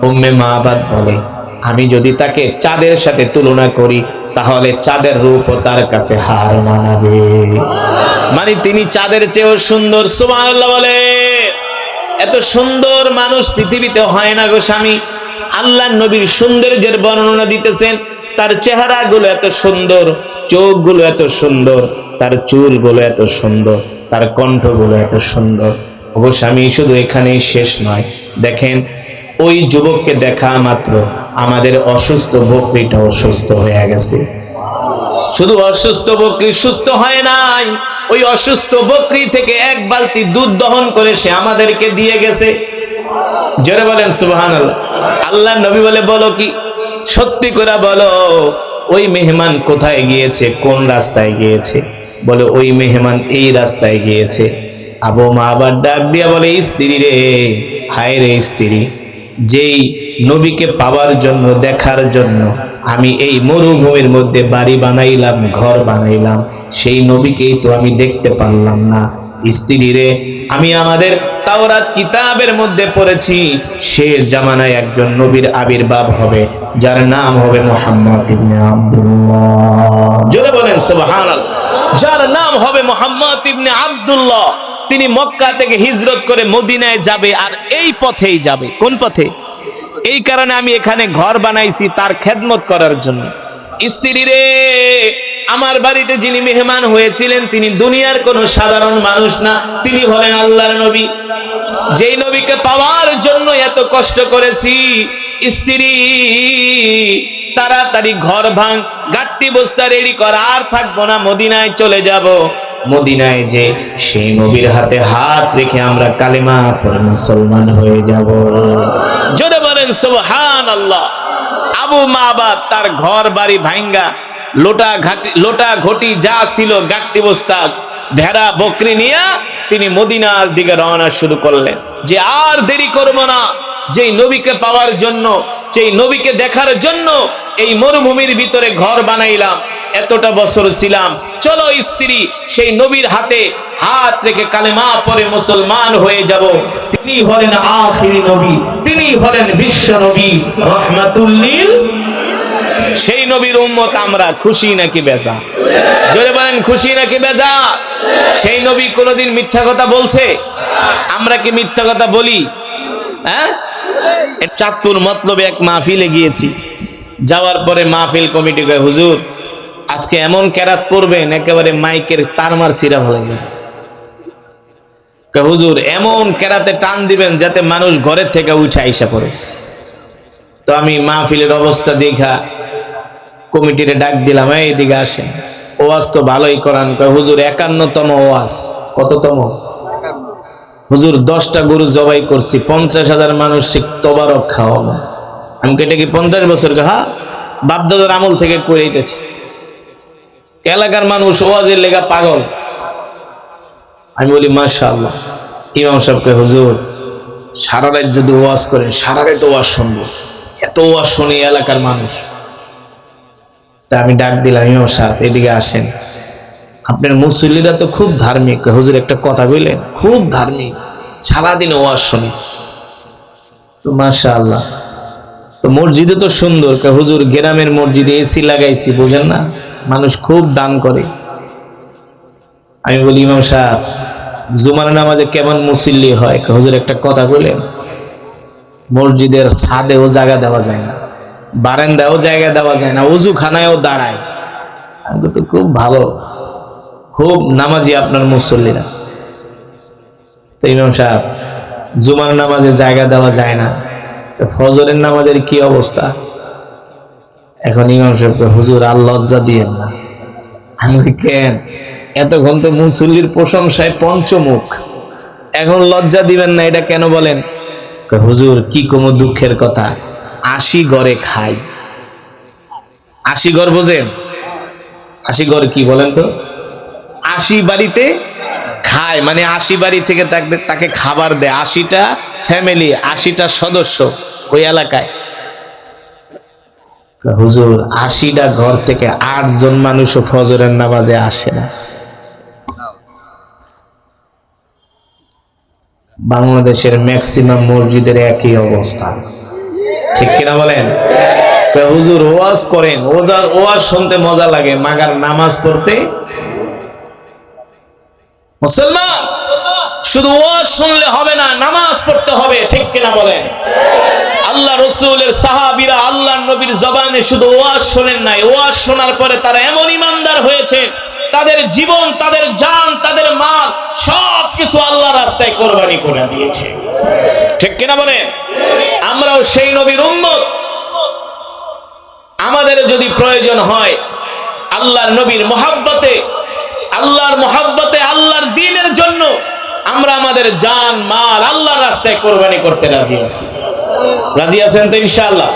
উম্মে মাবাদ বলে আমি যদি তাকে চাঁদের সাথে তুলনা করি, তাহলে চাঁদের রূপও তার কাছে হার মানাবে। মানে তিনি চাঁদের চেয়েও সুন্দর। সুবহানাল্লাহ বলে। এত সুন্দর মানুষ পৃথিবীতে হয় না গো স্বামী। আল্লাহর নবীর সৌন্দর্যের বর্ণনা দিতেছেন, তার চেহারাগুলো এত সুন্দর, চোখগুলো এত সুন্দর, তার চুলগুলো এত সুন্দর, তার কণ্ঠগুলো এত সুন্দর। ওগো স্বামী, শুধু এখানেই শেষ নয়, দেখেন ওই যুবককে দেখা মাত্র আমাদের অসুস্থ বকরিটা অসুস্থ হয়ে গেছে। শুধু অসুস্থ বকরি সুস্থ হয় নাই, ওই অসুস্থ বকরি থেকে এক বালতি দুধ দহন করে সে আমাদেরকে দিয়ে গেছে। জোরে বলেন সুবহানাল্লাহ। আল্লাহর নবী বলে বলো কি, সত্যি করে বলো, ওই মেহমান কোথায় গিয়েছে, কোন রাস্তায় গিয়েছে? বলে ওই মেহমান এই রাস্তায় গিয়েছে। আবু মাবাদ ডাক দিয়া বলে স্ত্রী রে, হায় রে স্ত্রী, যেই নবীকে পাওয়ার জন্য, দেখার জন্য আমি এই মরুভূমির মধ্যে বাড়ি বানাইলাম, ঘর বানাইলাম, সেই নবীকেই তো আমি দেখতে পারলাম না। স্ত্রী রে, আমি আমাদের তাওরাত কিতাবের মধ্যে পড়েছি শেষ জামানায় একজন নবীর আবির্ভাব হবে, যার নাম হবে মুহাম্মদ ইবনে আব্দুল্লাহ। জোরে বলেন সুবহানাল্লাহ। যার নাম হবে মুহাম্মদ ইবনে আব্দুল্লাহ। তিনি মক্কা থেকে হিজরত করে মদিনায় যাবে, আর এই পথেই যাবে। কোন পথে? এই কারণে আমি এখানে ঘর বানাইছি তার খেদমত করার জন্য। স্ত্রী রে, আমার বাড়িতে যিনি মেহমান হয়েছিলেন তিনি দুনিয়ার কোনো সাধারণ মানুষ না, তিনি হলেন আল্লাহর নবী। যেই নবীকে পাওয়ার জন্য এত কষ্ট করেছি। স্ত্রী, তাড়াতাড়ি ঘর ভাঙ, গাট্টি বস্তা রেডি কর, আর থাকবো না, মদিনায় চলে যাব। মদিনায় যে সেই নবীর হাতে হাত রেখে আমরা কালেমা পড়ে মুসলমান হয়ে যাব। জোরে বলেন সুবহানাল্লাহ। আবু মাবাদ তার ঘর বাড়ি ভাঙ্গা, লোটা ঘটি যা ছিল, গাট্টি বস্তা, ভেড়া বকরি নিয়ে তিনি মদিনার দিকে রওনা শুরু করলেন, যে আর দেরি করব না, যেই নবীকে পাওয়ার জন্য, যেই নবীকে দেখার জন্য এই মরুভূমির ভিতরে ঘর বানাইলাম, এতটা বছর ছিলাম, চলো স্ত্রী সেই নবীর হাতে হাত রেখে কালেমা পড়ে মুসলমান হয়ে যাব। তিনি হলেন আখিরি নবী, তিনি হলেন বিশ্ব নবী রাহমাতুল লিল। সেই নবীর উম্মত আমরা, খুশি নাকি বেজা? জোরে বলেন, খুশি নাকি বেজা? সেই নবী কোনোদিন মিথ্যা কথা বলছে? আমরা কি মিথ্যা কথা বলি? হ্যাঁ, চাঁদপুর মতলবে এক মাহফিলে গিয়েছি। যাওয়ার পরে মাহফিল কমিটি কয়, হুজুর আজকে এমন কেরাত পড়বেন একেবারে মাইকের তারমার সিরা হয়ে যাবে। হুজুর এমন কেরাতে টান দিবেন যাতে মানুষ ঘরের থেকে উঠে আইসা পড়ে। তো আমি মাহফিলের অবস্থা দেখা কমিটিরে ডাক দিলাম, এইদিকে আসেন, ওয়াজ তো ভালোই করান। হুজুর 51তম ওয়াজ। কততম? হুজুর 10টা গরু জবাই করছি, 50,000 মানুষ তবারক খাওয়াবো। আমি কেটে কি 50 বছর? হ্যাঁ, বাপদাদার আমল থেকে কইতেছি। এলাকার মানুষ ওয়াজের লেগা পাগল। আমি বলি মাশাআল্লাহ। ইমাম সাহেবকে, হুজুর সারা রাত যদি ওয়াজ করেন, সারা রাত ওয়াজ শুনবো, এত ওয়াজ শুনি এলাকার মানুষ। তা আমি ডাক দিলাম, ইমাম সাহেব এদিকে আসেন, আপনার মুসল্লিরা তো খুব ধার্মিক। হুজুর একটা কথা কইলেন, খুব ধার্মিক, সারাদিন ওয়াজ শুনি। তো মাশাআল্লাহ। তো মসজিদে তো সুন্দর। হুজুর গ্রামের মসজিদে এসি লাগাইছি, বুঝেন না, মানুষ খুব দান করে। আমি বলি, ইমাম সাহেব জুমার নামাজে কেমন মুসল্লি হয়? হুজুর একটা কথা কইলেন, মসজিদের ছাদেও জায়গা দেওয়া যায় না, বারান্দায়ও জায়গা দেওয়া যায় না, ওযু খানায়ও দাঁড়ায়। আমি তো খুব ভালো, খুব নামাজি আপনার মুসল্লিরা। তো ইমাম সাহেব জুমার নামাজে জায়গা দেওয়া যায় না, তো ফজরের নামাজের কি অবস্থা? এখন ইমাম সাহেবকে, হুজুর আর লজ্জা দিয়েন না। আমি কেন? এতক্ষণ তো মুসল্লির প্রশংসায় পঞ্চমুখ, এখন লজ্জা দিবেন না, এটা কেন বলেন? হুজুর কি কোনো দুঃখের কথা, 80 ঘরে খাই। 80 ঘর বোঝেন? 80 ঘর কি বলেন তো? 80 বাড়িতে খায়, মানে 80 বাড়ি থেকে তাকে খাবার দেয়। 80টা ফ্যামিলি, 80টা সদস্য ওই এলাকায়। হুজুর 80টা ঘর থেকে 8 জন মানুষও ফজরের নামাজে আসে না। বাংলাদেশের ম্যাক্সিমাম মসজিদের একই অবস্থা, ঠিক কিনা বলেন? হুজুর ওয়াজ করেন, ওয়াজ শুনতে মজা লাগে, মাগার নামাজ পড়তে। মুসলমান শুধু ওয়াজ শুনলে হবে না, নামাজ পড়তে হবে, ঠিক কিনা বলেন? আল্লাহ রাসূলের সাহাবীরা আল্লাহর নবীর জবানে শুধু ওয়াজ শোনেন নাই, ওয়াজ শোনার পরে তারা এমন ইমানদার হয়েছে, তাদের জীবন, তাদের জান, তাদের মাল সবকিছু আল্লাহর রাস্তায় কোরবানি করে দিয়েছে, ঠিক কিনা বলেন? আমরাও সেই নবীর উম্মত। আমাদের যদি প্রয়োজন হয় আল্লাহর নবীর মহব্বতে, আল্লাহর মহব্বতে, আল্লাহর দ্বীনের জন্য আমরা আমাদের জান মাল আল্লাহর রাস্তায় কোরবানি করতে রাজি আছি। রাজি আছেন তো ইনশাআল্লাহ?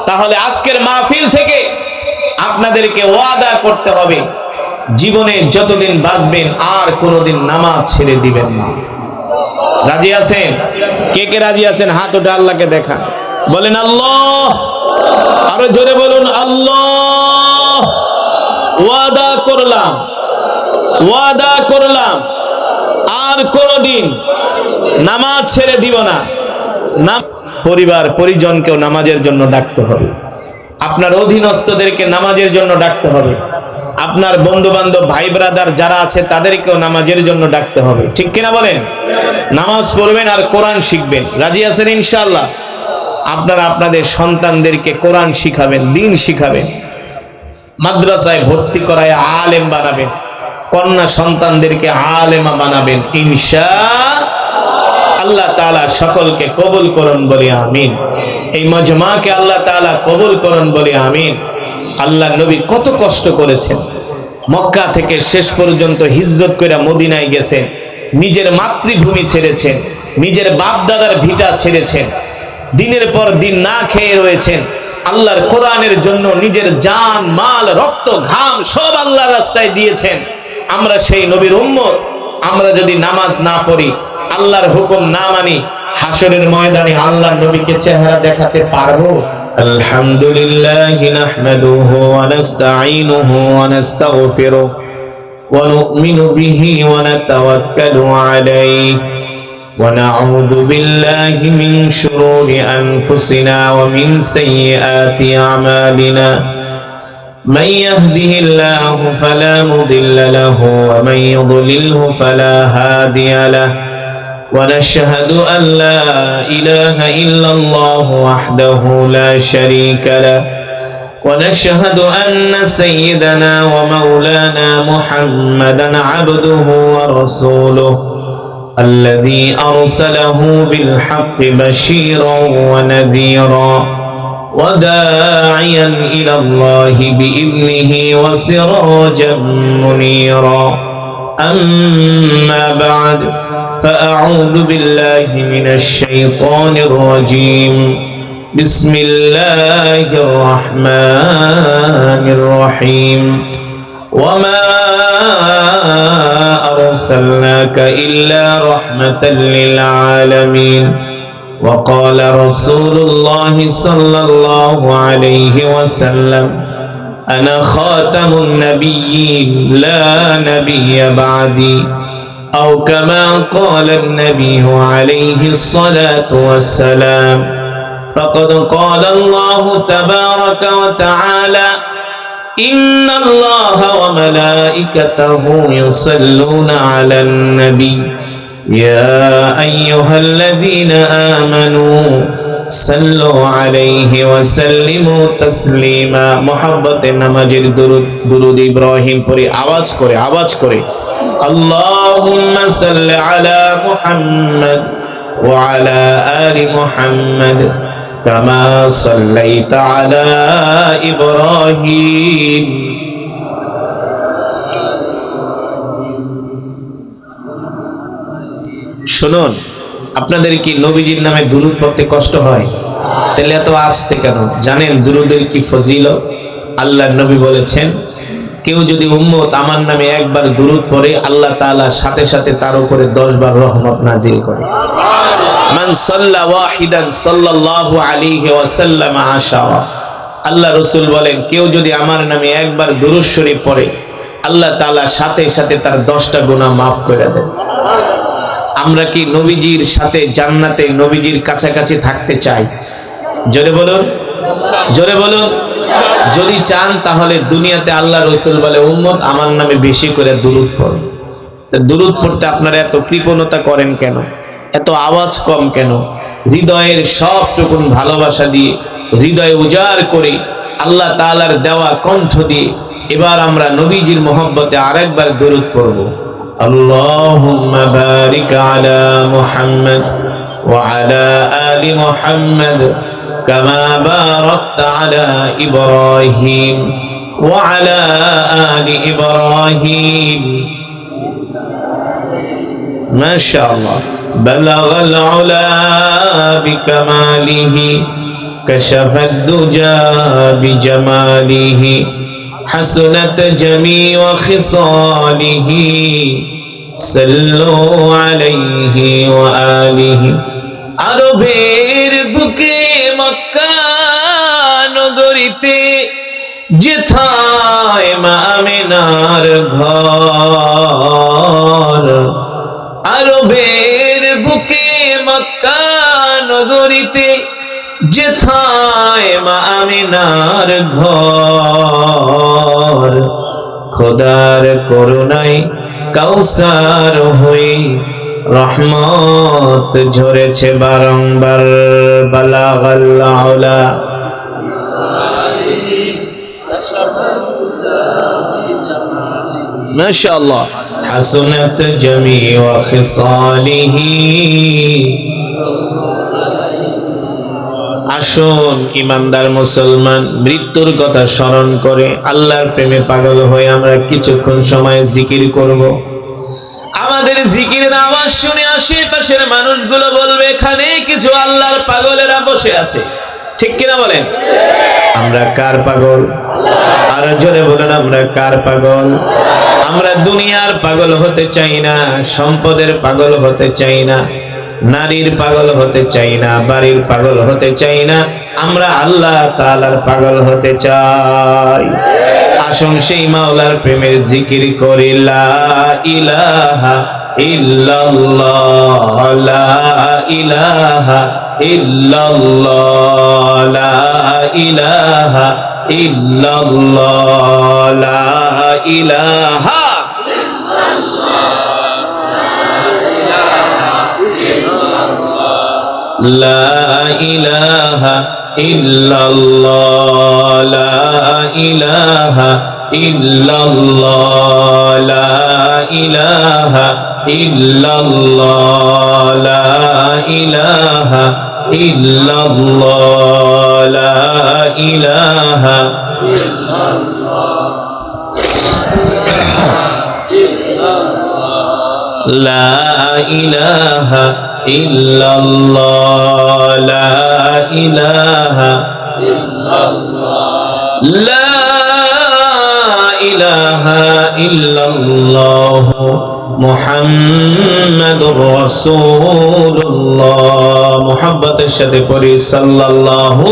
তাহলে আজকের মাহফিল থেকে আপনাদেরকে ওয়াদা করতে হবে, জীবনে যতদিন বাঁচবেন আর কোনোদিন নামাজ ছেড়ে দিবেন না। রাজি আছেন? কে কে রাজি আছেন? হাত ওঠে আল্লাহকে দেখান, বলেন আল্লাহ। আরো জোরে বলুন আল্লাহ। ওয়াদা করলাম, ওয়াদা করলাম আর কোনোদিন নামাজ ছেড়ে দিব না। পরিবার পরিজনকেও নামাজের জন্য ডাকতে হবে, আপনার অধীনস্থদেরকে নামাজের জন্য ডাকতে হবে, আপনার বন্ধু বান্ধব ভাই ব্রাদার যারা আছে তাদেরকেও নামাজের জন্য ডাকতে হবে, ঠিক কিনা বলেন? নামাজ পড়বেন আর কোরআন শিখবেন। রাজি আছেন ইনশাআল্লাহ? আপনারা আপনাদের সন্তানদেরকে কোরআন শিখাবেন, দ্বীন শিখাবেন, মাদ্রাসায় ভর্তি করায় আলেম বানাবেন, কন্যা সন্তানদেরকে আলেমা বানাবেন ইনশাআল্লাহ। তাআলা সকলকে কবুল করুন বলি আমিন। এই মজমাকে আল্লাহ তাআলা কবুল করুন বলি আমিন। আল্লাহ নবী কত কষ্ট করেছেন, মক্কা থেকে শেষ পর্যন্ত হিজরত করে মদিনায় গেছেন, নিজের মাতৃভূমি ছেড়েছেন, নিজের বাপ দাদার ভিটা ছেড়েছেন, দিনের পর দিন না খেয়ে রয়েছেন, আল্লাহর কোরআনের জন্য নিজের জান মাল রক্ত ঘাম সব আল্লাহর রাস্তায় দিয়েছেন। আমরা সেই নবীর উম্মত। আমরা যদি নামাজ না পড়ি, আল্লাহর হুকুম না মানি, হাসরের ময়দানে আল্লাহর নবীকে চেহারা দেখাতে পারবো? الحمد لله نحمده ونستعينه ونستغفره ونؤمن به ونتوكل عليه ونعوذ بالله من شرور أنفسنا ومن سيئات أعمالنا من يهده الله فلا مضل له ومن يضلله فلا هادي له ونشهد أن لا إله إلا الله وحده لا شريك له ونشهد أن سيدنا ومولانا محمدا عبده ورسوله الذي أرسله بالحق بشيرا ونذيرا وداعيا إلى الله بإذنه وسراجا منيرا أما بعد فأعوذ بالله من الشيطان الرجيم بسم الله الرحمن الرحيم وما أرسلناك إلا رحمة للعالمين وقال رسول الله صلى الله عليه وسلم أنا خاتم النبيين لا نبي بعدي أو كما قال النبي عليه الصلاة والسلام فقد قال الله تبارك وتعالى إن الله وملائكته يصلون على النبي يا أيها الذين آمنوا صلوا عليه وسلموا تسليما محبت نمازের درود إبراهيم পড়ি আওয়াজ করে اللهم صل على محمد وعلى آل محمد كما صليت على إبراهيم শুনুন, আপনাদের কি নবীজির নামে দুরূদ পড়তে কষ্ট হয়? তাহলে এত আসতে কেন? জানেন দুরূদের কি ফজিলত? আল্লাহর নবী বলেছেন, কেউ যদি উম্মত আমার নামে একবার দুরূদ পড়ে আল্লাহ তাআলা সাথে সাথে তার উপরে 10 বার রহমত নাজিল করে। মান সাল্লা ওয়াহিদান সাল্লাল্লাহু আলাইহি ওয়াসাল্লাম আশারা। আল্লাহ রাসূল বলেন, কেউ যদি আমার নামে একবার দুরূদ শরীফ পড়ে আল্লাহ তাআলা সাথে সাথে তার 10টা গুনাহ maaf করে দেন। আমরা কি নবীজির সাথে জান্নাতে নবীজির কাছাকাছি থাকতে চাই? জোরে বলুন, জোরে বলুন। যদি চান তাহলে দুনিয়াতে আল্লাহ রাসূল বলে, উম্মত আমার নামে বেশি করে দুরূদ পড়ো। তো দুরূদ পড়তে আপনারা এত কৃপণতা করেন কেন? এত আওয়াজ কম কেন? হৃদয়ের সবটুকুন ভালোবাসা দিয়ে, হৃদয় উজাড় করে, আল্লাহ তাআলার দেওয়া কণ্ঠ দিয়ে এবার আমরা নবীজির মহব্বতে আরেকবার দুরূদ পড়ব। আল্লাহুম্মা বারিক আলা মুহাম্মদ ওয়া আলা আলি মুহাম্মদ কামা বারাকতা আলা ইব্রাহিম ওয়া আলা আলি ইব্রাহিম। মাশাআল্লাহ। بلغ العلا بكماله كشف الدجى بجماله حسنت جميع خصاله صلوا عليه وآله। আরবের বুকে মক্কা নগরীতে যেথায় মা আমিনার ঘর, আরবের বুকে মক্কা নগরীতে যেথায় মা আমিনার ঘর, খোদার করুণায় কাউসার হয়ে রহমত ঝরেছে বারংবার। বালাগাল আলা মাশাআল্লাহ। হাসনাত জামিউ খিসালিহি। আসুন ইমানদার মুসলমান, মৃত্যুর কথা স্মরণ করে আল্লাহর প্রেমে পাগল হয়ে আমরা কিছুক্ষণ সময় জিকির করব। আমাদের জিকিরের আওয়াজ শুনে আশেপাশের মানুষগুলো বলবে, এখানে কিছু আল্লাহর পাগলেরা বসে আছে। ঠিক কিনা বলেন? আমরা কার পাগল? আর জোরে বলেন, আমরা কার পাগল? আমরা দুনিয়ার পাগল হতে চাই না, সম্পদের পাগল হতে চাই না, নারীর পাগল হতে চাই না, বাড়ির পাগল হতে চাই না, আমরা আল্লাহ তাআলার পাগল হতে চাই। আসুন সেই মাওলার প্রেমের জিকির করি, লা ইলাহা ইল্লাল্লাহ, লা ইলাহা ইল্লাল্লাহ, লা ইলাহা ইল্লাল্লাহ, লা ইলাহা লা ইলাহা ইল্লাল্লাহ, লা ইলাহা ইল্লাল্লাহ, লা ইলাহা ইল্লাল্লাহ, লা ইলাহা ইল্লাল্লাহ, লা ইলাহা লা ইলাহা ইল্লাল্লাহ, লা ইলাহা লা ইলাহা ইল্লাল্লাহ মুহাম্মাদুর রাসূলুল্লাহ। মুহাব্বতের সাথে পড়ি সাল্লাল্লাহু।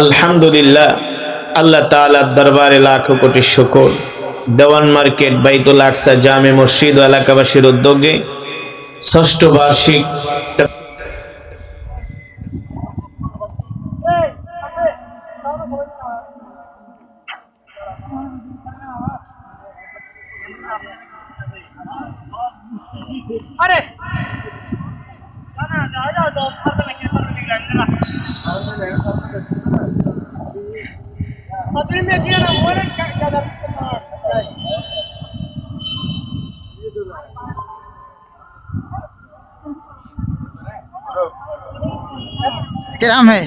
আলহামদুলিল্লাহ, আল্লাহ তাআলার দরবারে লাখো কোটি শুকর। দেওয়ান মার্কেট বাইতুল আকসা জামে মসজিদ ও এলাকাবাসীর উদ্যোগে ষষ্ঠ বার্ষিক क्या नाम है?